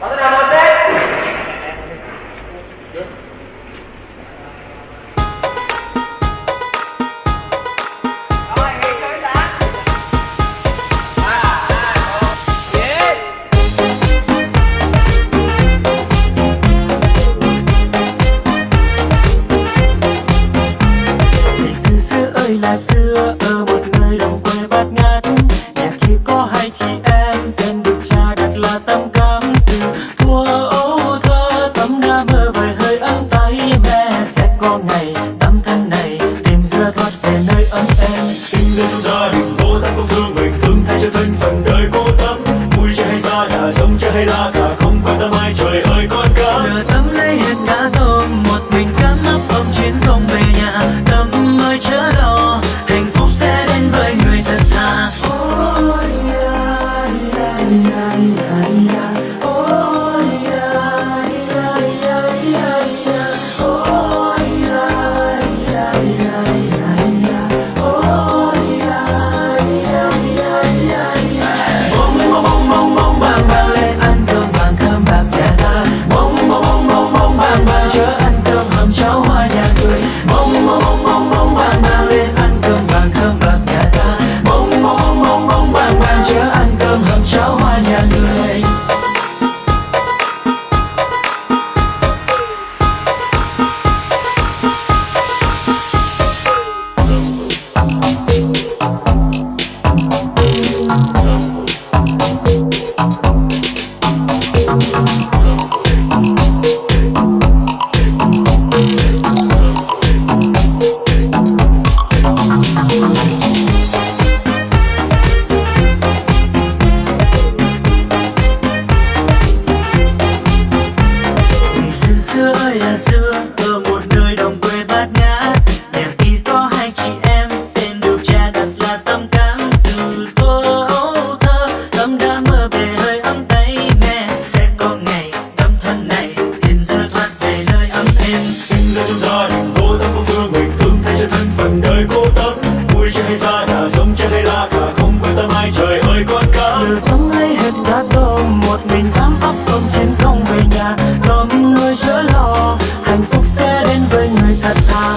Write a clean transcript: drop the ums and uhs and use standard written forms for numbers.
Có thế nào mà thế? Rồi, nghỉ chơi đã. Ngày xưa xưa ơi là xưa, ở một nơi đồng quê bát ngát, nhà kia có hai chị em, tên được cha đặt là Tâm Cam. Từ thuở ấu thơ Tâm đã mơ về hơi ấm tay mẹ, sẽ có ngày tấm thân này tìm giữa thoát về nơi ấm êm. Sinh ra trong gia đình cô Tâm cũng thương mình, thương thay cho thân phận đời cô Tâm. Vui chơi hay xa nhà, sống chơi hay la cả, không quan tâm ai, trời ơi con cá. Lừa Tâm lấy hết cá tôm, một mình cắm ấp ôm chuyến không về nhà. Tâm ơi chớ lo, hạnh phúc sẽ đến với người thật thà. Ôi ya ya ya ya ya, ôi ya ya ya ya ya, ôi ya ya ya ya ya, ôi ya ya ya ya ya. Bông bông bông bông bông bang bang lên ăn cơm bạc nhà ta. Bông bông bông bông bông bang bang chớ ăn cơm hầm cháo hoa nhà người. Bông bông bông bông bông bang bang lên ăn cơm bạc nhà ta. Bông bông bông bông bông bang bang chớ ăn cơm hầm cháo hoa nhà người. Ngày xưa xưa ơi là xưa, ở một nơi đồng quê bát ngát, nhà kia có hai chị em, tên được cha đặt là Tâm Cam. Từ thuở ấu thơ Tâm đã mơ về hơi ấm tay mẹ, sẽ có ngày tấm thân này hiện giờ thoát về nơi ấm êm. Sinh ra trong gia đình cô Tâm cũng thương mình, thương thay cho thân phận đời cô Tâm. Vui chơi hay xa nhà, sống chơi hay la cả, không quan tâm ai, trời ơi con cá. Lừa Tâm lấy hết cá tôm, một mình cắm ấp ôm trên không về nhà. Tâm nuôi chớ lo, hạnh phúc sẽ đến với người thật thà.